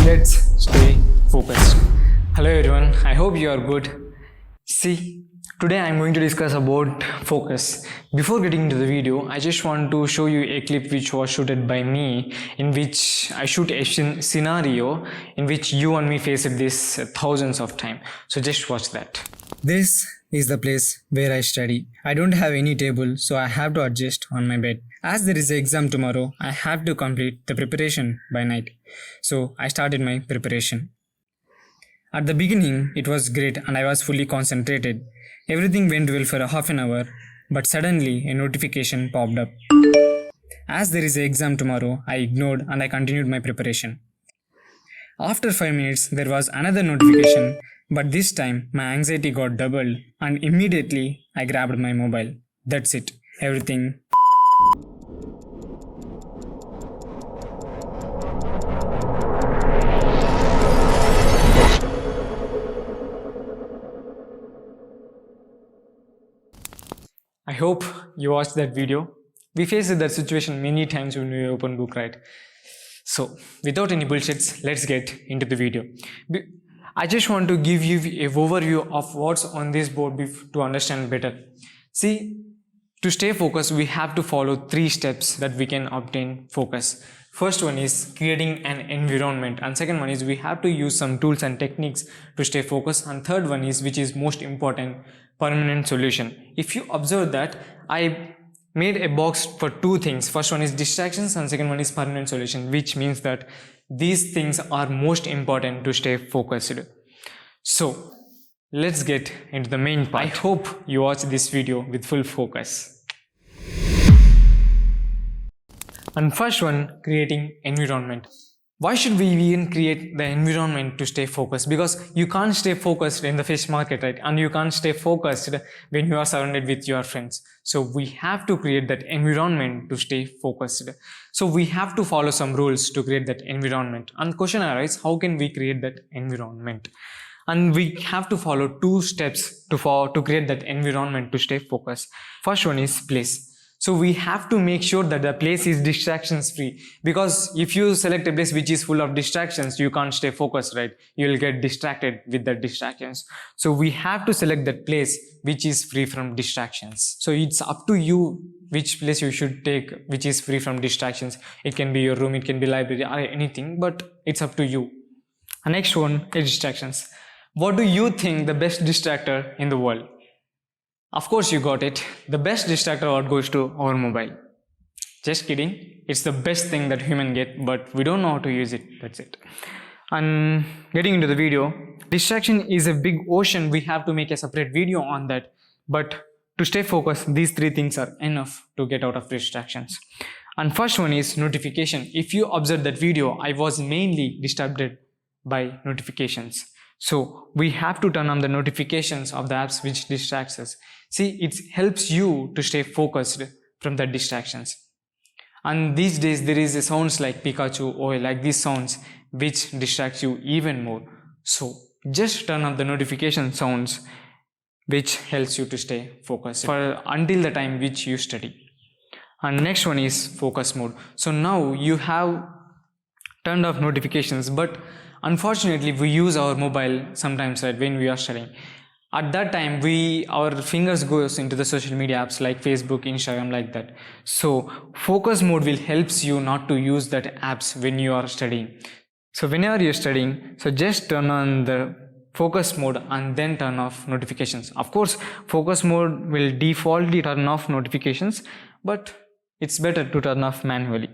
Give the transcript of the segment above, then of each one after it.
let's stay focused. Hello everyone, I hope you are good. See, today I'm going to discuss about focus. Before getting into the video, I just want to show you a clip which was shooted by me, in which I shoot a scenario in which you and me faced this thousands of times. So just watch that. This is the place where I study. I don't have any table, so I have to adjust on my bed. As there is an exam tomorrow, I have to complete the preparation by night. So I started my preparation. At the beginning, it was great and I was fully concentrated. Everything went well for a half an hour, but suddenly a notification popped up. As there is an exam tomorrow, I ignored and I continued my preparation. After 5 minutes, there was another notification, but this time my anxiety got doubled and immediately I grabbed my mobile. That's it. Everything. I hope you watched that video. We faced that situation many times when we open book, right? So, without any bullshits, let's get into the video. I just want to give you a overview of what's on this board to understand better. See, to stay focused, we have to follow 3 steps that we can obtain focus. First one is creating an environment, and second one is we have to use some tools and techniques to stay focused, and third one is, which is most important, permanent solution. If you observe that, I made a box for 2 things. First one is distractions and second one is permanent solution, which means that these things are most important to stay focused. So let's get into the main part. I hope you watch this video with full focus. And first one, creating environment. Why should we even create the environment to stay focused? Because you can't stay focused in the fish market, right? And you can't stay focused when you are surrounded with your friends. So we have to create that environment to stay focused. So we have to follow some rules to create that environment. And the question arises, how can we create that environment? And we have to follow 2 steps to create that environment to stay focused. First one is place. So we have to make sure that the place is distractions free, because if you select a place which is full of distractions, you can't stay focused, right? You will get distracted with the distractions. So we have to select that place which is free from distractions. So it's up to you which place you should take which is free from distractions. It can be your room, it can be library or anything, but it's up to you. The next one is distractions. What do you think the best distractor in the world? Of course you got it. The best distractor goes to our mobile. Just kidding. It's the best thing that human get, but we don't know how to use it. That's it. And getting into the video, distraction is a big ocean. We have to make a separate video on that. But to stay focused, these 3 things are enough to get out of distractions. And first one is notification. If you observe that video, I was mainly disturbed by notifications. So we have to turn on the notifications of the apps which distracts us. See, it helps you to stay focused from the distractions. And these days there is a sounds like Pikachu or like these sounds which distracts you even more. So just turn on the notification sounds which helps you to stay focused for until the time which you study. And next one is focus mode. So now you have turned off notifications, but unfortunately we use our mobile sometimes, right, when we are studying. At that time our fingers goes into the social media apps like Facebook, Instagram, like that. So focus mode will helps you not to use that apps when you are studying. So whenever you're studying, so just turn on the focus mode and then turn off notifications. Of course focus mode will defaultly turn off notifications, but it's better to turn off manually.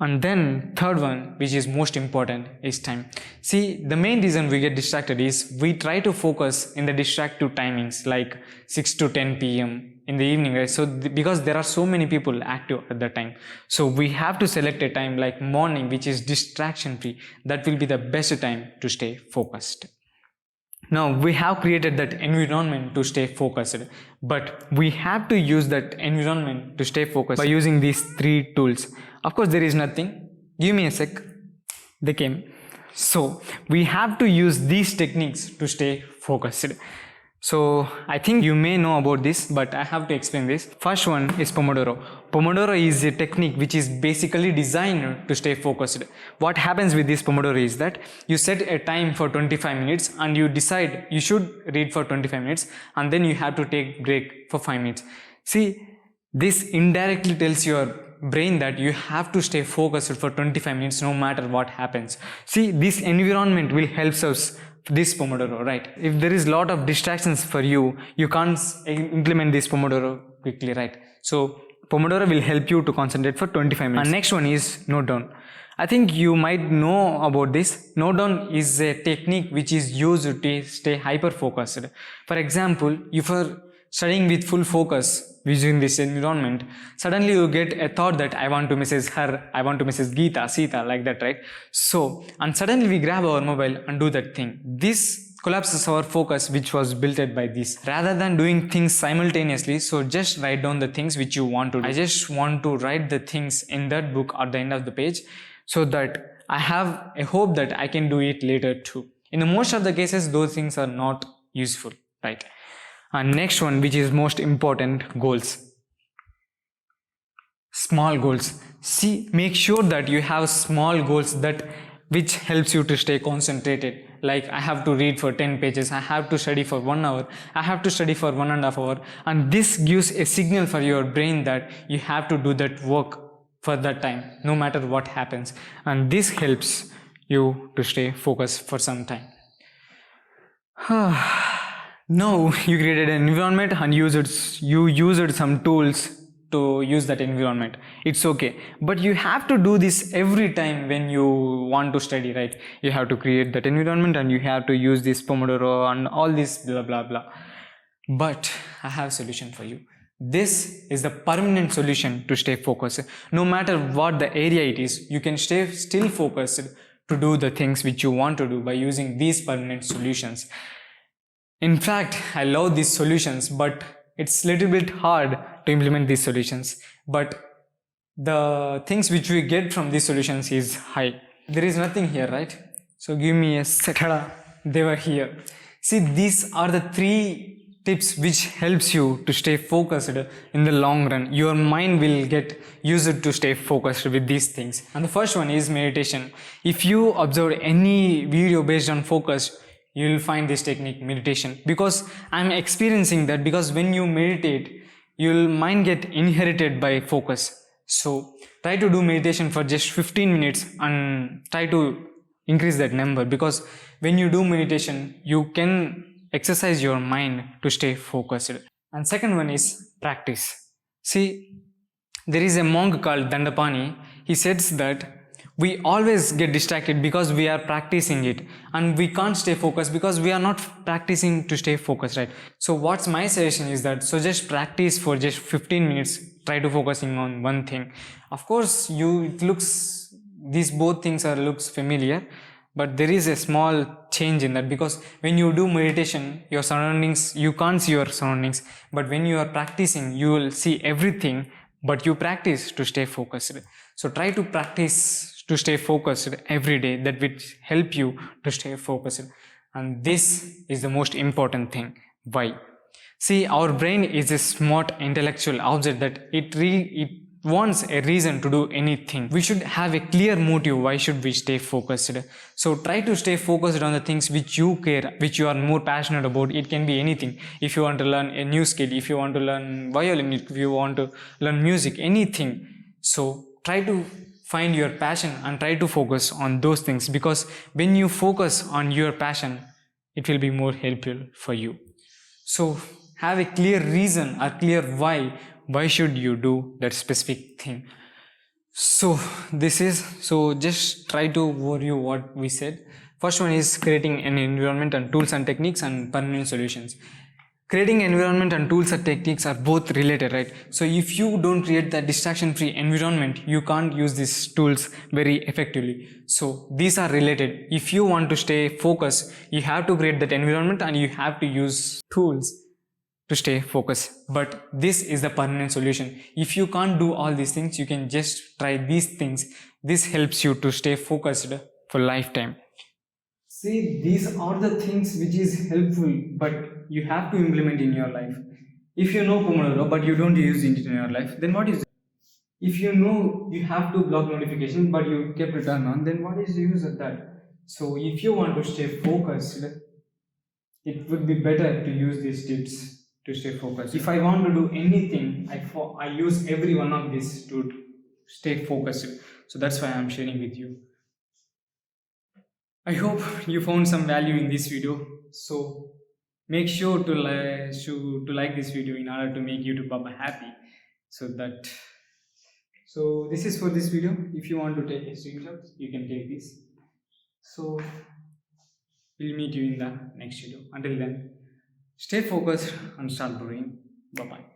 And then third one, which is most important, is time. See, the main reason we get distracted is we try to focus in the distractive timings like 6 to 10 p.m. in the evening, right? So because there are so many people active at that time, so we have to select a time like morning, which is distraction free. That will be the best time to stay focused. Now we have created that environment to stay focused, but we have to use that environment to stay focused by using these 3 tools. Of course there is nothing. Give me a sec. They came. So we have to use these techniques to stay focused. So I think you may know about this, but I have to explain this. First one is Pomodoro. Pomodoro is a technique which is basically designed to stay focused. What happens with this Pomodoro is that you set a time for 25 minutes and you decide you should read for 25 minutes and then you have to take break for 5 minutes. See, this indirectly tells your brain that you have to stay focused for 25 minutes no matter what happens. See, this environment will help us this Pomodoro, right? If there is a lot of distractions for you, you can't implement this Pomodoro quickly, right? So Pomodoro will help you to concentrate for 25 minutes. And next one is note down. I think you might know about this. Note down is a technique which is used to stay hyper focused. For example, if you're studying with full focus using this environment, suddenly you get a thought that I want to message her, I want to message Geeta, Sita, like that, right? So, and suddenly we grab our mobile and do that thing. This collapses our focus which was built by this. Rather than doing things simultaneously, so just write down the things which you want to do. I just want to write the things in that book at the end of the page so that I have a hope that I can do it later too. In most of the cases, those things are not useful, right? And next one, which is most important, goals. Small goals. See, make sure that you have small goals that which helps you to stay concentrated. Like I have to read for 10 pages, I have to study for 1 hour, I have to study for 1.5 hours. And this gives a signal for your brain that you have to do that work for that time, no matter what happens. And this helps you to stay focused for some time. Now you created an environment and you used some tools to use that environment. It's okay, but you have to do this every time when you want to study, right? You have to create that environment and you have to use this Pomodoro and all this blah blah blah. But I have a solution for you. This is the permanent solution to stay focused. No matter what the area it is, you can stay still focused to do the things which you want to do by using these permanent solutions. In fact, I love these solutions, but it's a little bit hard to implement these solutions. But the things which we get from these solutions is high. There is nothing here, right? So give me a second. They were here. See, these are the 3 tips which helps you to stay focused in the long run. Your mind will get used to stay focused with these things. And the first one is meditation. If you observe any video based on focus, you will find this technique, meditation, because I'm experiencing that. Because when you meditate, your mind get inherited by focus. So try to do meditation for just 15 minutes and try to increase that number, because when you do meditation, you can exercise your mind to stay focused. And second one is practice. See, there is a monk called Dandapani. He says that we always get distracted because we are practicing it, and we can't stay focused because we are not practicing to stay focused, right? So what's my suggestion is that, so just practice for just 15 minutes, try to focusing on one thing. Of course, these both things looks familiar, but there is a small change in that, because when you do meditation, your surroundings, you can't see your surroundings, but when you are practicing, you will see everything, but you practice to stay focused. So try to practice to stay focused every day. That will help you to stay focused. And this is the most important thing. Why? See, our brain is a smart intellectual object that it wants a reason to do anything. We should have a clear motive. Why should we stay focused? So try to stay focused on the things which you care, which you are more passionate about. It can be anything. If you want to learn a new skill, if you want to learn violin, if you want to learn music, anything. So try to find your passion and try to focus on those things, because when you focus on your passion, it will be more helpful for you. So have a clear reason or clear why should you do that specific thing. So just try to overview what we said. First one is creating an environment and tools and techniques and permanent solutions. Creating environment and tools and techniques are both related, right? So if you don't create that distraction-free environment, you can't use these tools very effectively. So these are related. If you want to stay focused, you have to create that environment and you have to use tools to stay focused. But this is the permanent solution. If you can't do all these things, you can just try these things. This helps you to stay focused for lifetime. See, these are the things which is helpful, but you have to implement in your life. If you know Pomodoro, but you don't use it in your life, then what is it? If you know you have to block notifications, but you kept it on, then what is the use of that? So, if you want to stay focused, it would be better to use these tips to stay focused. If I want to do anything, I use every one of these to stay focused. So that's why I'm sharing with you. I hope you found some value in this video. So make sure to like this video in order to make YouTube Baba happy. So this is for this video. If you want to take a screenshot, you can take this. So we'll meet you in the next video. Until then, stay focused and start growing. Bye bye.